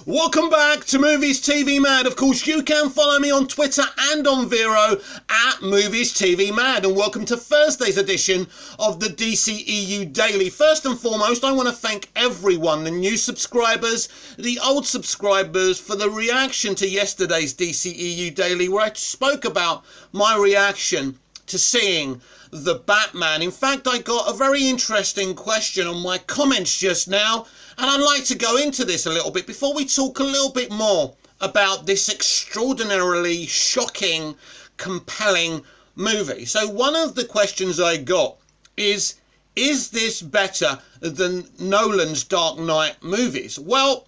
Welcome back to Movies TV Mad. Of course, you can follow me on Twitter and on Vero at Movies TV Mad. And welcome to Thursday's edition of the DCEU Daily. First and foremost, I want to thank everyone, the new subscribers, the old subscribers, for the reaction to yesterday's DCEU Daily, where I spoke about my reaction to seeing The Batman. In fact, I got a very interesting question on my comments just now, and I'd like to go into this a little bit before we talk a little bit more about this extraordinarily shocking, compelling movie. So one of the questions I got is this better than Nolan's Dark Knight movies? Well,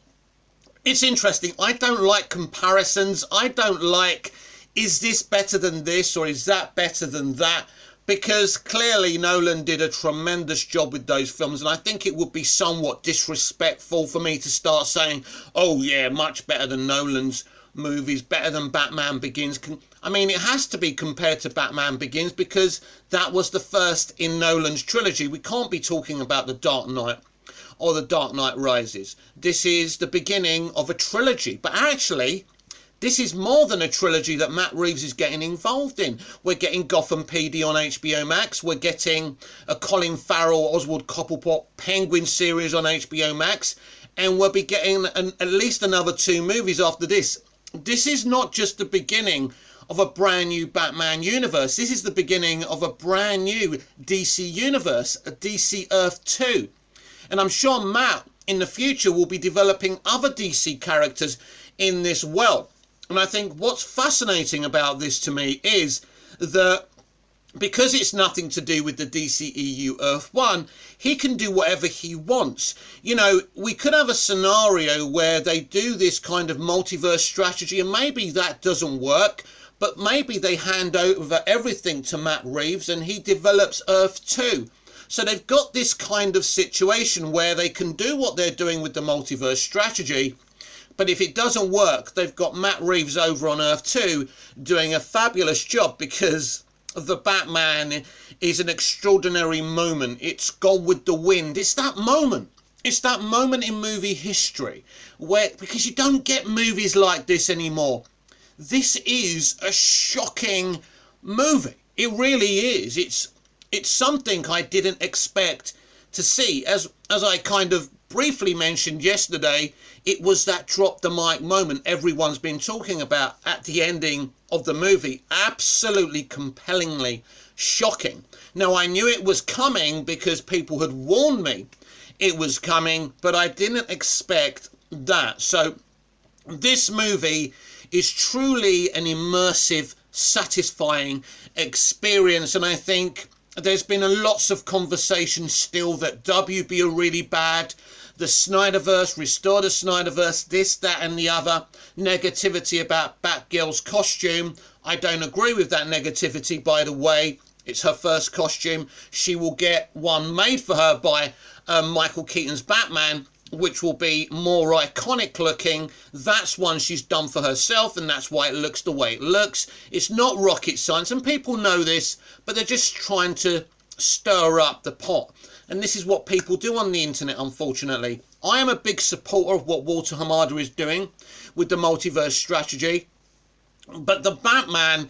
it's interesting. I don't like comparisons. I don't like, is this better than this or is that better than that? Because clearly Nolan did a tremendous job with those films, and I think it would be somewhat disrespectful for me to start saying, oh yeah, much better than Nolan's movies, better than Batman Begins. I mean, it has to be compared to Batman Begins because that was the first in Nolan's trilogy. We can't be talking about The Dark Knight or The Dark Knight Rises. This is the beginning of a trilogy, but actually this is more than a trilogy that Matt Reeves is getting involved in. We're getting Gotham PD on HBO Max. We're getting a Colin Farrell, Oswald Cobblepot Penguin series on HBO Max. And we'll be getting at least another 2 movies after this. This is not just the beginning of a brand new Batman universe. This is the beginning of a brand new DC universe, a DC Earth 2. And I'm sure Matt in the future will be developing other DC characters in this world. And I think what's fascinating about this to me is that because it's nothing to do with the DCEU Earth 1, he can do whatever he wants. You know, we could have a scenario where they do this kind of multiverse strategy and maybe that doesn't work, but maybe they hand over everything to Matt Reeves and he develops Earth 2. So they've got this kind of situation where they can do what they're doing with the multiverse strategy. But if it doesn't work, they've got Matt Reeves over on Earth 2 doing a fabulous job because The Batman is an extraordinary moment. It's Gone with the Wind. It's that moment. It's that moment in movie history where, because you don't get movies like this anymore. This is a shocking movie. It really is. It's something I didn't expect to see. As I kind of briefly mentioned yesterday, it was that drop the mic moment everyone's been talking about at the ending of the movie. Absolutely compellingly shocking. Now, I knew it was coming because people had warned me it was coming, but I didn't expect that. So this movie is truly an immersive, satisfying experience, and I think there's been lots of conversation still that WB are really bad. The Snyderverse, restore the Snyderverse, this, that and the other. Negativity about Batgirl's costume. I don't agree with that negativity, by the way. It's her first costume. She will get one made for her by Michael Keaton's Batman, which will be more iconic looking. That's one she's done for herself, and that's why it looks the way it looks. It's not rocket science, and people know this, but they're just trying to stir up the pot. And this is what people do on the internet, unfortunately. I am a big supporter of what Walter Hamada is doing with the multiverse strategy. But the Batman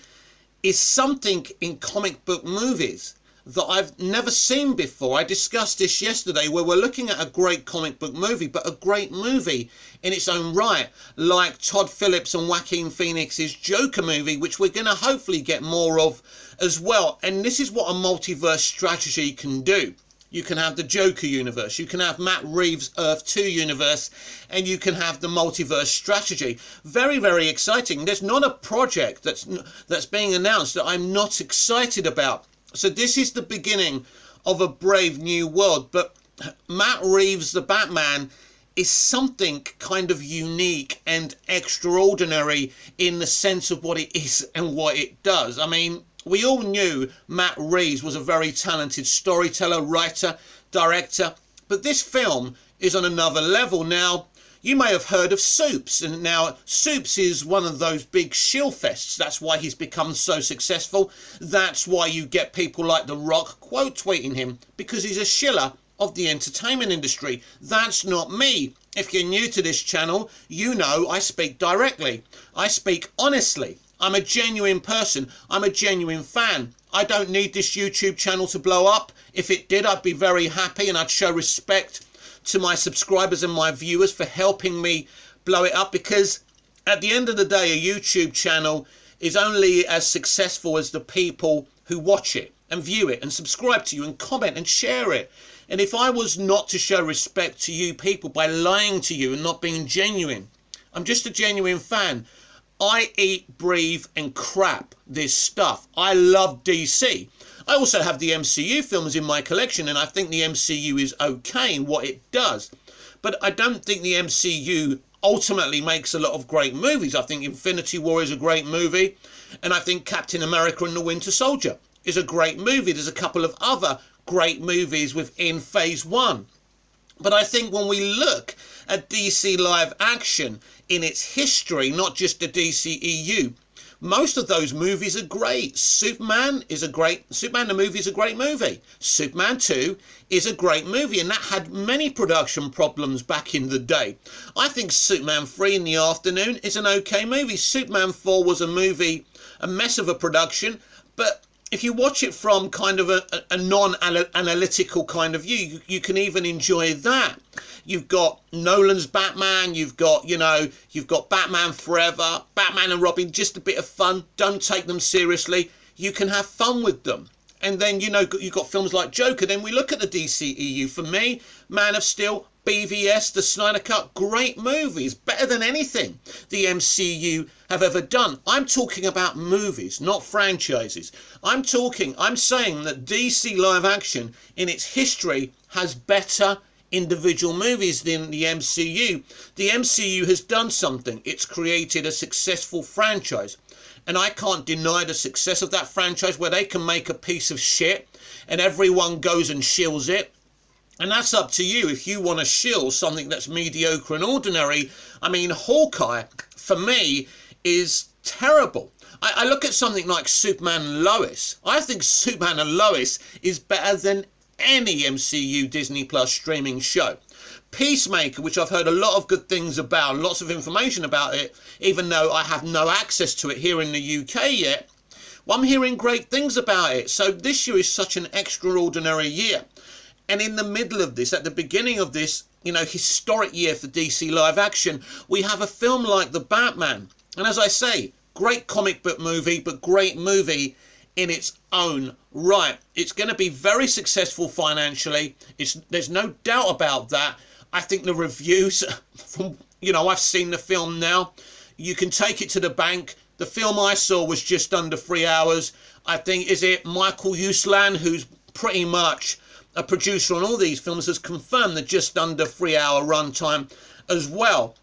is something in comic book movies that I've never seen before. I discussed this yesterday where we're looking at a great comic book movie, but a great movie in its own right, like Todd Phillips and Joaquin Phoenix's Joker movie, which we're going to hopefully get more of as well. And this is what a multiverse strategy can do. You can have the Joker universe, you can have Matt Reeves' Earth 2 universe, and you can have the multiverse strategy. Very, very exciting. There's not a project that's being announced that I'm not excited about. So this is the beginning of a brave new world. But Matt Reeves, the Batman, is something kind of unique and extraordinary in the sense of what it is and what it does. I mean, we all knew Matt Reeves was a very talented storyteller, writer, director, but this film is on another level. Now, you may have heard of Soups, and now Soups is one of those big shill fests. That's why he's become so successful. That's why you get people like The Rock quote tweeting him, because he's a shiller of the entertainment industry. That's not me. If you're new to this channel, you know I speak directly. I speak honestly. I'm a genuine person. I'm a genuine fan. I don't need this YouTube channel to blow up. If it did, I'd be very happy, and I'd show respect to my subscribers and my viewers for helping me blow it up, because at the end of the day, a YouTube channel is only as successful as the people who watch it and view it and subscribe to you and comment and share it. And if I was not to show respect to you people by lying to you and not being genuine, I'm just a genuine fan. I eat, breathe and crap this stuff. I love DC. I also have the MCU films in my collection, and I think the MCU is okay in what it does. But I don't think the MCU ultimately makes a lot of great movies. I think Infinity War is a great movie, and I think Captain America and the Winter Soldier is a great movie. There's a couple of other great movies within Phase 1. But I think when we look at DC live action in its history, not just the DCEU, most of those movies are great. Superman the movie is a great movie. Superman 2 is a great movie, and that had many production problems back in the day. I think Superman 3 in the afternoon is an okay movie. Superman 4 was a mess of a production, but if you watch it from kind of a non-analytical kind of view, you can even enjoy that. You've got Nolan's Batman, you've got Batman Forever, Batman and Robin, just a bit of fun. Don't take them seriously. You can have fun with them. And then, you've got films like Joker. Then we look at the DCEU. For me, Man of Steel, BVS, the Snyder Cut, great movies, better than anything the MCU have ever done. I'm talking about movies, not franchises. I'm saying that DC live action in its history has better individual movies than the MCU. The MCU has done something. It's created a successful franchise. And I can't deny the success of that franchise, where they can make a piece of shit and everyone goes and shills it. And that's up to you if you want to shill something that's mediocre and ordinary. I mean, Hawkeye, for me, is terrible. I look at something like Superman and Lois. I think Superman and Lois is better than any MCU Disney Plus streaming show. Peacemaker, which I've heard a lot of good things about, lots of information about it, even though I have no access to it here in the UK yet, well, I'm hearing great things about it. So this year is such an extraordinary year. And in the middle of this, at the beginning of this, historic year for DC live action, we have a film like The Batman. And as I say, great comic book movie, but great movie in its own right. It's going to be very successful financially. There's no doubt about that. I think the reviews from, I've seen the film now. You can take it to the bank. The film I saw was just under 3 hours. I think, is it Michael Uslan, who's pretty much a producer on all these films, has confirmed the just under 3 hour runtime as well.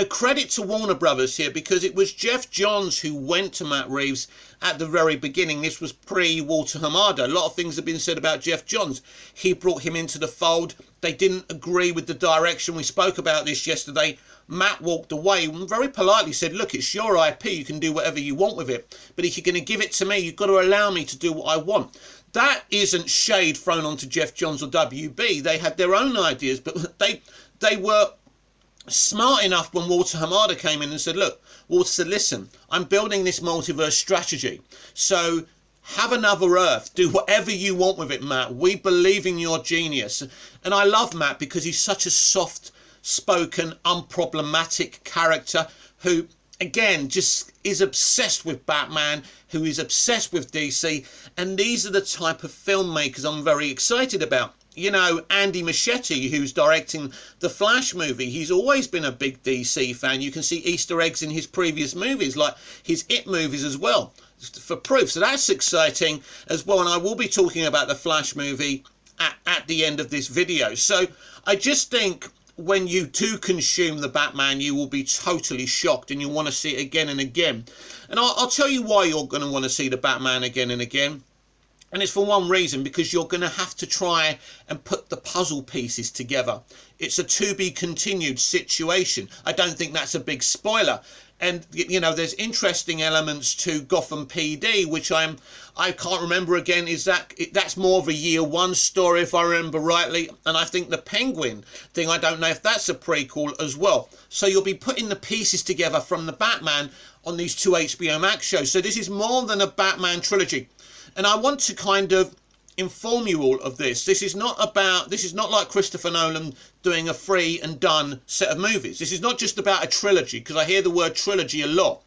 Credit to Warner Brothers here, because it was Jeff Johns who went to Matt Reeves at the very beginning. This was pre-Walter Hamada. A lot of things have been said about Jeff Johns. He brought him into the fold. They didn't agree with the direction. We spoke about this yesterday. Matt walked away and very politely said, look, it's your IP. You can do whatever you want with it. But if you're going to give it to me, you've got to allow me to do what I want. That isn't shade thrown onto Jeff Johns or WB. They had their own ideas, but they were smart enough when Walter Hamada came in and said, look, Walter said, listen, I'm building this multiverse strategy. So have another Earth. Do whatever you want with it, Matt. We believe in your genius. And I love Matt because he's such a soft-spoken, unproblematic character who, again, just is obsessed with Batman, who is obsessed with DC. And these are the type of filmmakers I'm very excited about. Andy Muschietti, who's directing the Flash movie, he's always been a big DC fan. You can see Easter eggs in his previous movies, like his It movies as well, for proof. So that's exciting as well. And I will be talking about the Flash movie at the end of this video. So I just think when you do consume the Batman, you will be totally shocked and you'll want to see it again and again. And I'll tell you why you're going to want to see the Batman again and again. And it's for one reason, because you're going to have to try and put the puzzle pieces together. It's a to be continued situation. I don't think that's a big spoiler. And, you know, there's interesting elements to Gotham PD, which I can't remember again. That's more of a year one story, if I remember rightly. And I think the Penguin thing, I don't know if that's a prequel as well. So you'll be putting the pieces together from the Batman on these two HBO Max shows. So this is more than a Batman trilogy. And I want to kind of inform you all of this. This is not like Christopher Nolan doing a free and done set of movies. This is not just about a trilogy, because I hear the word trilogy a lot.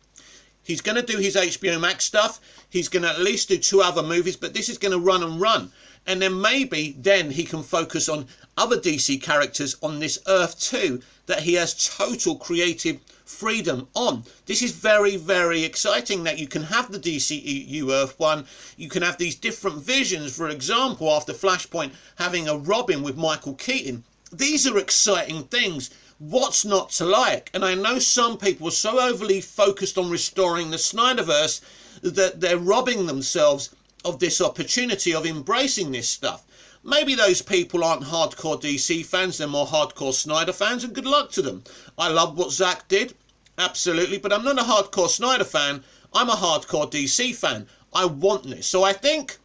He's going to do his HBO Max stuff. He's going to at least do 2 other movies, but this is going to run and run. And then maybe then he can focus on other DC characters on this Earth too, that he has total creative freedom on. This is very, very exciting that you can have the DCEU Earth 1. You can have these different visions, for example, after Flashpoint, having a Robin with Michael Keaton. These are exciting things. What's not to like? And I know some people are so overly focused on restoring the Snyderverse that they're robbing themselves of this opportunity of embracing this stuff. Maybe those people aren't hardcore DC fans, they're more hardcore Snyder fans, and good luck to them. I love what Zack did, absolutely, but I'm not a hardcore Snyder fan, I'm a hardcore DC fan. I want this. So I think,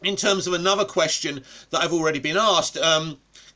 in terms of another question that I've already been asked,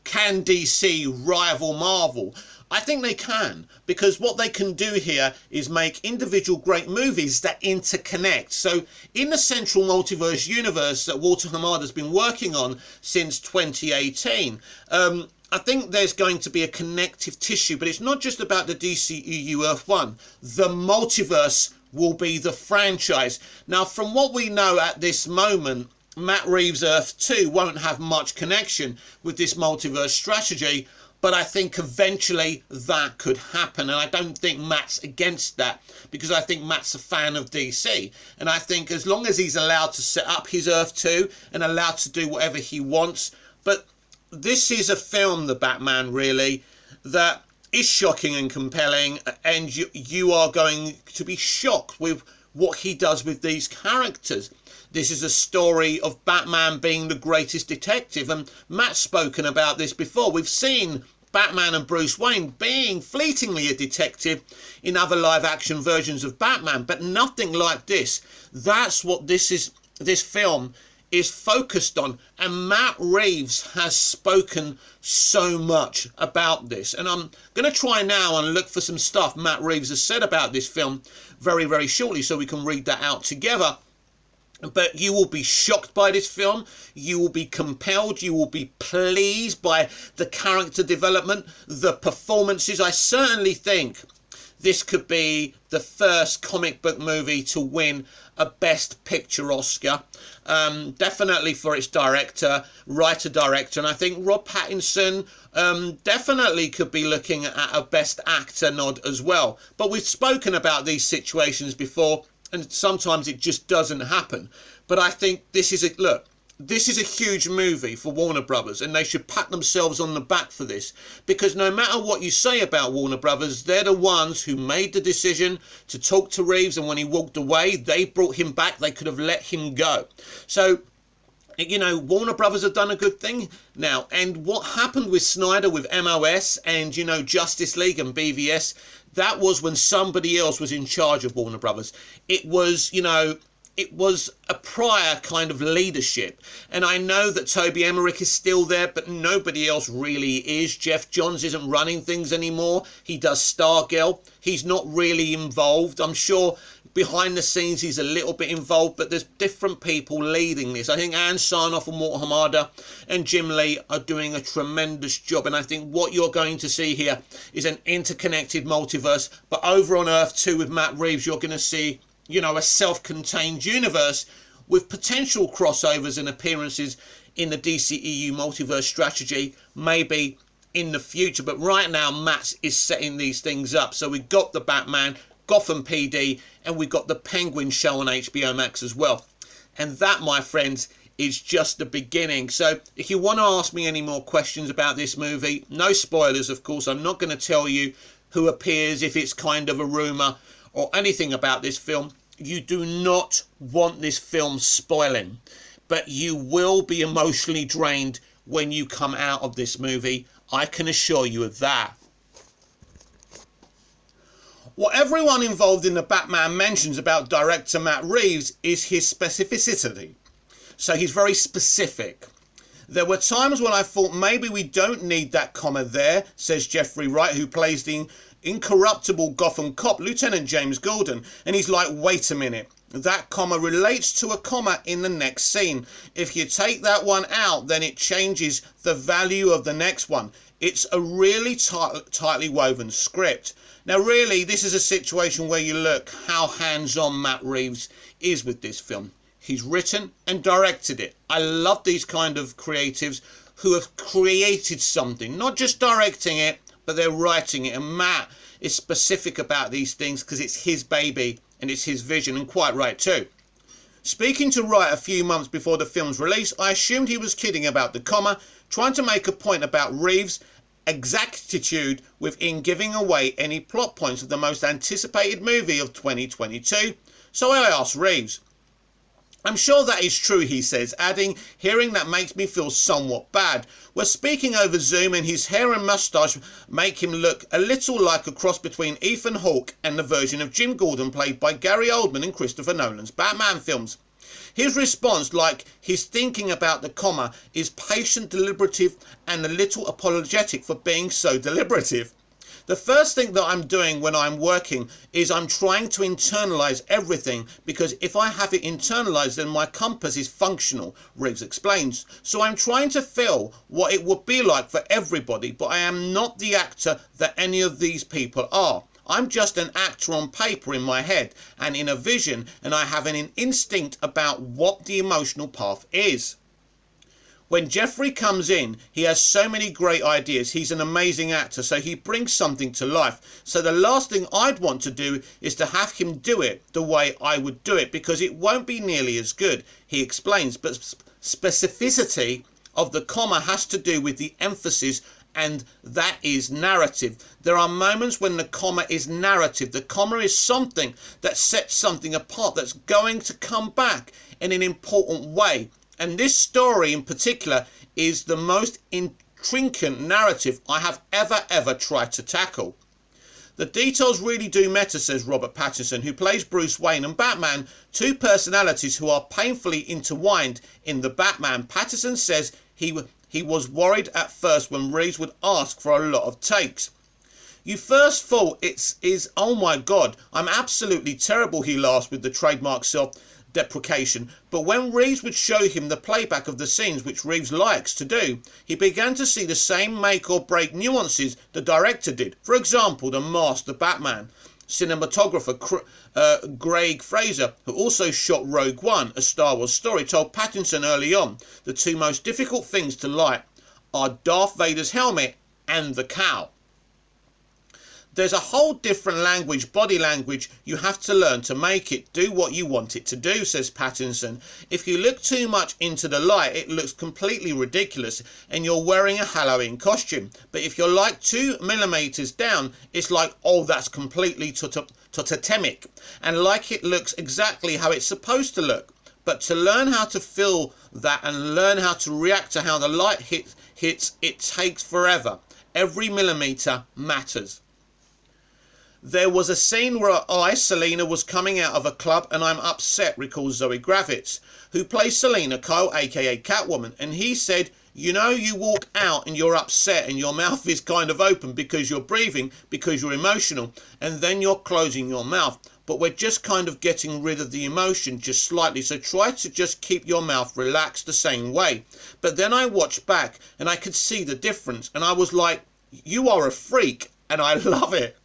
can DC rival Marvel? I think they can, because what they can do here is make individual great movies that interconnect. So in the central multiverse universe that Walter Hamada's been working on since 2018, I think there's going to be a connective tissue, but it's not just about the DCEU Earth 1. The multiverse will be the franchise. Now, from what we know at this moment, Matt Reeves' Earth 2 won't have much connection with this multiverse strategy, but I think eventually that could happen. And I don't think Matt's against that, because I think Matt's a fan of DC. And I think as long as he's allowed to set up his Earth 2 and allowed to do whatever he wants. But this is a film, The Batman, really, that is shocking and compelling. And you are going to be shocked with what he does with these characters. This is a story of Batman being the greatest detective, and Matt's spoken about this before. We've seen Batman and Bruce Wayne being fleetingly a detective in other live-action versions of Batman, but nothing like this. That's what this film is focused on, and Matt Reeves has spoken so much about this. And I'm going to try now and look for some stuff Matt Reeves has said about this film very, very shortly, so we can read that out together. But you will be shocked by this film, you will be compelled, you will be pleased by the character development, the performances. I certainly think this could be the first comic book movie to win a Best Picture Oscar. Definitely for its director, writer-director, and I think Rob Pattinson definitely could be looking at a Best Actor nod as well. But we've spoken about these situations before, and sometimes it just doesn't happen. But I think this is a huge movie for Warner Brothers, and they should pat themselves on the back for this, because no matter what you say about Warner Brothers, they're the ones who made the decision to talk to Reeves, and when he walked away, they brought him back. They could have let him go. So, you know, Warner Brothers have done a good thing now. And what happened with Snyder, with MOS and, you know, Justice League and BVS, that was when somebody else was in charge of Warner Brothers. It was, you know, it was a prior kind of leadership. And I know that Toby Emmerich is still there, but nobody else really is. Jeff Johns isn't running things anymore. He does Stargirl. He's not really involved. I'm sure behind the scenes he's a little bit involved, but there's different people leading this. I think Ann Sarnoff and Walter Hamada and Jim Lee are doing a tremendous job, and I think what you're going to see here is an interconnected multiverse. But over on Earth 2 with Matt Reeves, you're going to see, you know, a self-contained universe with potential crossovers and appearances in the DCEU multiverse strategy, maybe in the future. But right now Matt is setting these things up. So we've got the Batman, Gotham PD, and we've got the Penguin show on HBO Max as well. And that, my friends, is just the beginning. So if you want to ask me any more questions about this movie, no spoilers, of course. I'm not going to tell you who appears, if it's kind of a rumour or anything about this film. You do not want this film spoiling. but you will be emotionally drained when you come out of this movie. I can assure you of that. What everyone involved in the Batman mentions about director Matt Reeves is his specificity. So he's very specific. There were times when I thought maybe we don't need that comma there, says Jeffrey Wright, who plays the incorruptible Gotham cop, Lieutenant James Gordon, and he's like, wait a minute, that comma relates to a comma in the next scene. If you take that one out, then it changes the value of the next one. It's a really tightly woven script. Now really, this is a situation where you look how hands-on Matt Reeves is with this film. He's written and directed it. I love these kind of creatives who have created something, not just directing it, but they're writing it. And Matt is specific about these things because it's his baby and it's his vision, and quite right too. Speaking to Wright a few months before the film's release, I assumed he was kidding about the comma, trying to make a point about Reeves' exactitude within giving away any plot points of the most anticipated movie of 2022. So I asked Reeves. I'm sure that is true, he says, adding, hearing that makes me feel somewhat bad. We're speaking over Zoom and his hair and moustache make him look a little like a cross between Ethan Hawke and the version of Jim Gordon played by Gary Oldman in Christopher Nolan's Batman films. His response, like his thinking about the comma, is patient, deliberative, and a little apologetic for being so deliberative. The first thing that I'm doing when I'm working is I'm trying to internalize everything, because if I have it internalized, then my compass is functional, Reeves explains. So I'm trying to feel what it would be like for everybody, but I am not the actor that any of these people are. I'm just an actor on paper in my head and in a vision, and I have an instinct about what the emotional path is. When Jeffrey comes in, he has so many great ideas. He's an amazing actor, so he brings something to life. So the last thing I'd want to do is to have him do it the way I would do it, because it won't be nearly as good, he explains. But specificity of the comma has to do with the emphasis, and that is narrative. There are moments when the comma is narrative. The comma is something that sets something apart, that's going to come back in an important way. And this story in particular is the most intricate narrative I have ever tried to tackle. The details really do matter, says Robert Pattinson, who plays Bruce Wayne and Batman, two personalities who are painfully intertwined in the Batman. Pattinson says he was worried at first when Reeves would ask for a lot of takes. You first thought is oh my god, I'm absolutely terrible, he laughs with the trademark self-deprecation. But when Reeves would show him the playback of the scenes, which Reeves likes to do, he began to see the same make or break nuances the director did. For example, the mask, the Batman. Cinematographer Greg Fraser, who also shot Rogue One, a Star Wars story, told Pattinson early on, the two most difficult things to light are Darth Vader's helmet and the cowl. There's a whole different language, body language, you have to learn to make it do what you want it to do, says Pattinson. If you look too much into the light, it looks completely ridiculous and you're wearing a Halloween costume. But if you're like 2 millimeters down, it's like, oh, that's completely totemic, and like it looks exactly how it's supposed to look. But to learn how to feel that and learn how to react to how the light hits, it takes forever. Every millimeter matters. There was a scene where Selena, was coming out of a club and I'm upset, recalls Zoe Kravitz, who plays Selena Kyle, aka Catwoman, and he said, you know, you walk out and you're upset and your mouth is kind of open because you're breathing, because you're emotional, and then you're closing your mouth. But we're just kind of getting rid of the emotion just slightly, so try to just keep your mouth relaxed the same way. But then I watched back and I could see the difference and I was like, you are a freak, and I love it.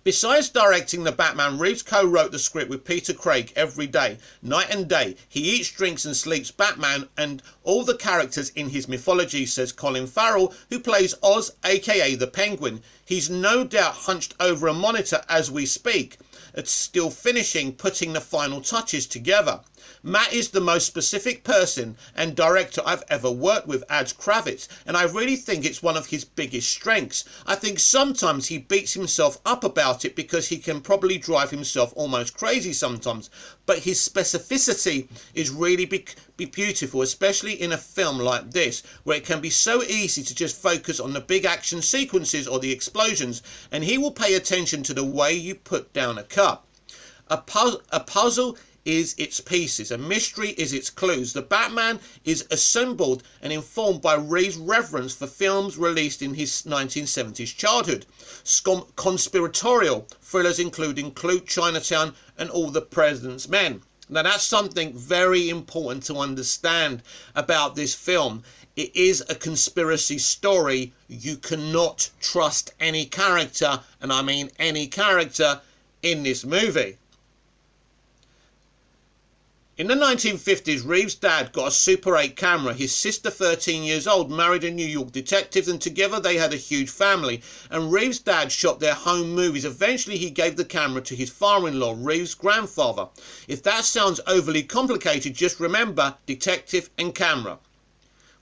Besides directing the Batman, Reeves co-wrote the script with Peter Craig every day, night and day. He eats, drinks and sleeps Batman and all the characters in his mythology, says Colin Farrell, who plays Oz, aka the Penguin. He's no doubt hunched over a monitor as we speak. It's still finishing, putting the final touches together. Matt is the most specific person and director I've ever worked with, adds Kravitz, and I really think it's one of his biggest strengths. I think sometimes he beats himself up about it because he can probably drive himself almost crazy sometimes, but his specificity is really be beautiful, especially in a film like this, where it can be so easy to just focus on the big action sequences or the explosions, and he will pay attention to the way you put down a cut. A puzzle is its pieces, a mystery is its clues. The Batman is assembled and informed by Reeves' reverence for films released in his 1970s childhood. Conspiratorial thrillers including Clue, Chinatown and All the President's Men. Now that's something very important to understand about this film. It is a conspiracy story. You cannot trust any character, and I mean any character, in this movie. In the 1950s, Reeves' dad got a Super 8 camera. His sister, 13 years old, married a New York detective, and together they had a huge family. And Reeves' dad shot their home movies. Eventually, he gave the camera to his father-in-law, Reeves' grandfather. If that sounds overly complicated, just remember detective and camera.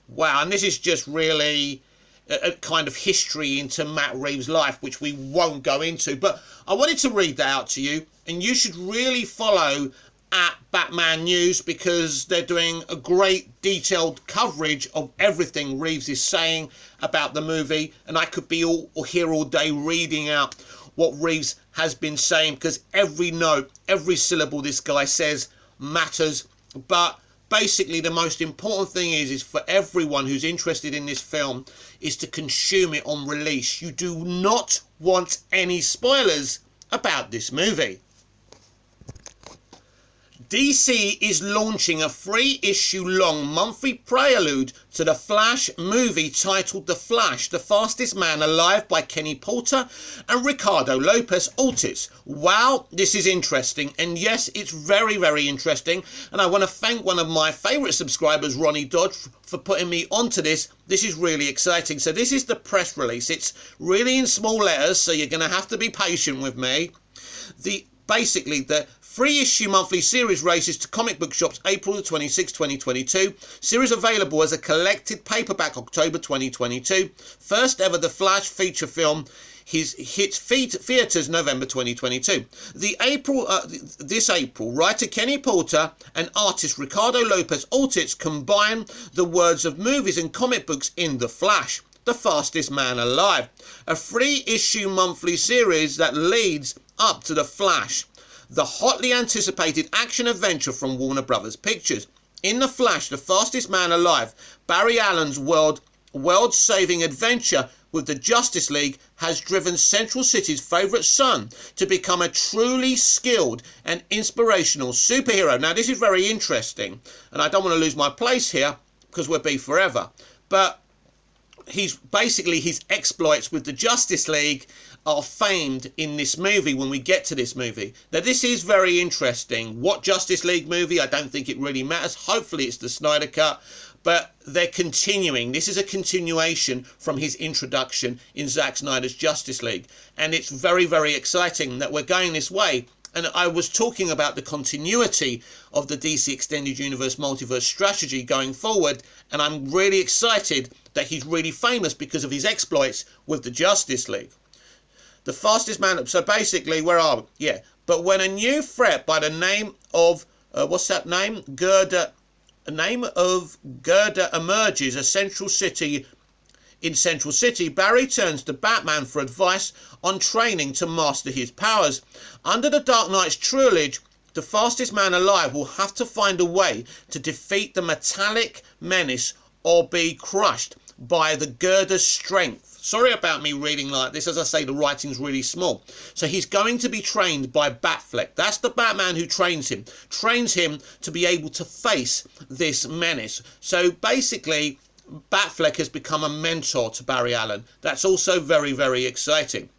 Wow, and this is just really a kind of history into Matt Reeves' life, which we won't go into. But I wanted to read that out to you, and you should really follow at Batman News because they're doing a great detailed coverage of everything Reeves is saying about the movie, and I could be here all day reading out what Reeves has been saying, because every note, every syllable this guy says matters. But basically the most important thing is for everyone who's interested in this film is to consume it on release. You do not want any spoilers about this movie. DC is launching a 3-issue-long monthly prelude to the Flash movie titled The Flash, The Fastest Man Alive by Kenny Porter and Ricardo Lopez Ortiz. Wow, this is interesting. And yes, it's very, very interesting. And I want to thank one of my favourite subscribers, Ronnie Dodge, for putting me onto this. This is really exciting. So this is the press release. It's really in small letters, so you're going to have to be patient with me. Basically, the 3-issue monthly series races to comic book shops April 26, 2022. Series available as a collected paperback October 2022. First ever The Flash feature film hits theatres November 2022. This April, writer Kenny Porter and artist Ricardo Lopez Ortiz combine the words of movies and comic books in The Flash, The Fastest Man Alive, a 3-issue monthly series that leads up to The Flash, the hotly anticipated action-adventure from Warner Brothers Pictures. In The Flash, The Fastest Man Alive, Barry Allen's world-saving adventure with the Justice League has driven Central City's favourite son to become a truly skilled and inspirational superhero. Now, this is very interesting, and I don't want to lose my place here because we'll be forever. But his exploits with the Justice League are famed in this movie when we get to this movie. Now this is very interesting. What Justice League movie? I don't think it really matters. Hopefully it's the Snyder Cut, but they're continuing. This is a continuation from his introduction in Zack Snyder's Justice League, and it's very, very exciting that we're going this way. And I was talking about the continuity of the DC Extended Universe Multiverse strategy going forward, and I'm really excited that he's really famous because of his exploits with the Justice League. The Fastest Man, so basically, where are we? Yeah, but when a new threat by the name of, what's that name? Gerda emerges in Central City, Barry turns to Batman for advice on training to master his powers. Under the Dark Knight's trilogy, the Fastest Man Alive will have to find a way to defeat the metallic menace or be crushed by the Gerda's strength. Sorry about me reading like this. As I say, the writing's really small. So he's going to be trained by Batfleck. That's the Batman who trains him to be able to face this menace. So basically, Batfleck has become a mentor to Barry Allen. That's also very, very exciting.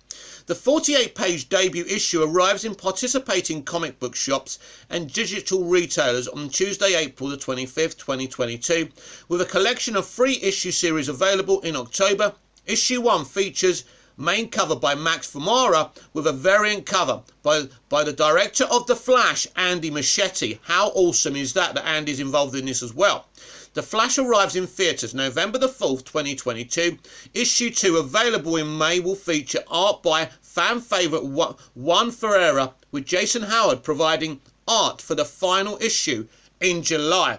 The 48-page debut issue arrives in participating comic book shops and digital retailers on Tuesday, April the 25th, 2022, with a collection of 3-issue series available in October. Issue 1 features main cover by Max Famara with a variant cover by the director of The Flash, Andy Muschietti. How awesome is that Andy's involved in this as well? The Flash arrives in theatres November the 4th, 2022. Issue 2, available in May, will feature art by fan favourite Juan Ferreira, with Jason Howard providing art for the final issue in July.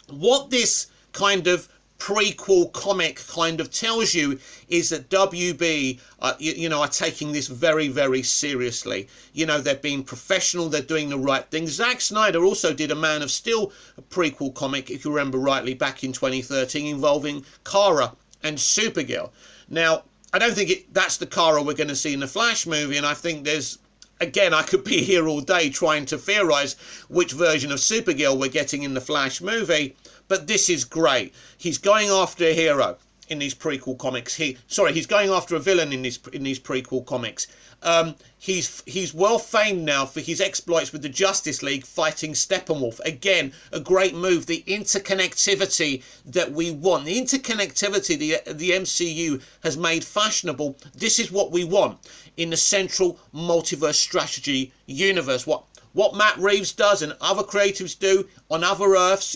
What this kind of prequel comic kind of tells you is that WB are taking this very, very seriously. They're being professional, they're doing the right thing. Zack Snyder also did a Man of Steel prequel comic, if you remember rightly, back in 2013, involving Kara and Supergirl. Now, I don't think that's the Kara we're going to see in the Flash movie, and I think again, I could be here all day trying to theorise which version of Supergirl we're getting in the Flash movie, but this is great. He's going after a hero in these prequel comics. He's going after a villain in these prequel comics. He's well famed now for his exploits with the Justice League fighting Steppenwolf. Again, a great move. The interconnectivity that we want, the interconnectivity the MCU has made fashionable. This is what we want in the central multiverse strategy universe. What Matt Reeves does and other creatives do on other Earths,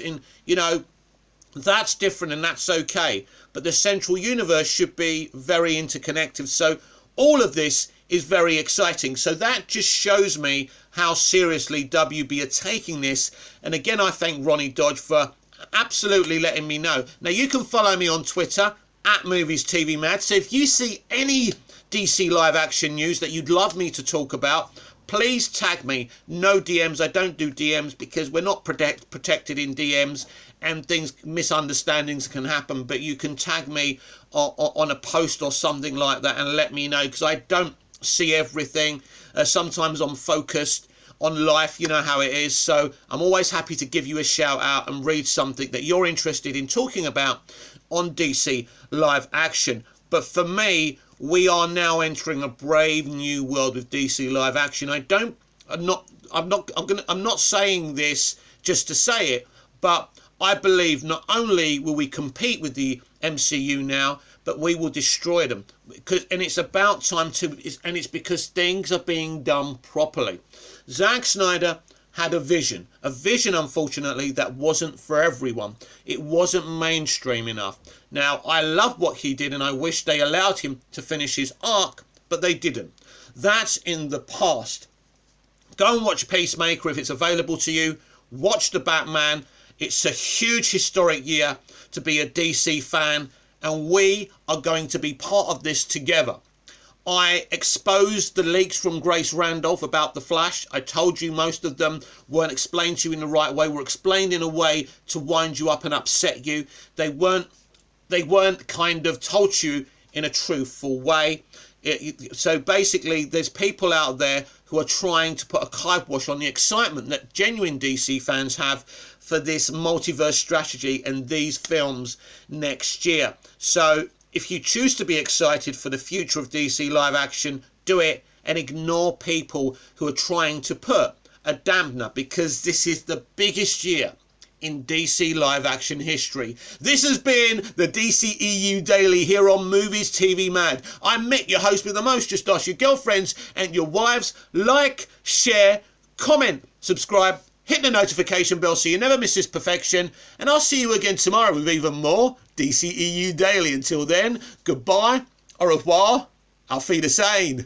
that's different and that's okay. But the central universe should be very interconnected. So all of this is very exciting. So that just shows me how seriously WB are taking this. And again, I thank Ronnie Dodge for absolutely letting me know. Now, you can follow me on Twitter at Movies TV Mad. So if you see any DC live action news that you'd love me to talk about, please tag me. No DMs. I don't do DMs because we're not protected in DMs, and misunderstandings can happen. But you can tag me on a post or something like that and let me know, because I don't see everything. Sometimes I'm focused on life, you know how it is. So I'm always happy to give you a shout out and read something that you're interested in talking about on DC live action. But for me, we are now entering a brave new world with DC live action. I'm not saying this just to say it, but I believe not only will we compete with the MCU now, but we will destroy them. And it's about time and it's because things are being done properly. Zack Snyder had a vision, unfortunately, that wasn't for everyone. It wasn't mainstream enough. Now, I love what he did, and I wish they allowed him to finish his arc, but they didn't. That's in the past. Go and watch Peacemaker if it's available to you. Watch The Batman. It's a huge historic year to be a DC fan, and we are going to be part of this together. I exposed the leaks from Grace Randolph about The Flash. I told you most of them weren't explained to you in the right way, were explained in a way to wind you up and upset you. They weren't kind of told to you in a truthful way. So basically, there's people out there who are trying to put a kibosh on the excitement that genuine DC fans have for this multiverse strategy and these films next year. So if you choose to be excited for the future of DC live action, do it, and ignore people who are trying to put a dampener, because this is the biggest year in DC live action history. This has been the DCEU Daily here on Movies TV Mad. I'm Mick, your host with the most. Just ask your girlfriends and your wives. Like, share, comment, subscribe, hit the notification bell so you never miss this perfection. And I'll see you again tomorrow with even more DCEU Daily. Until then, goodbye, au revoir, auf Wiedersehen.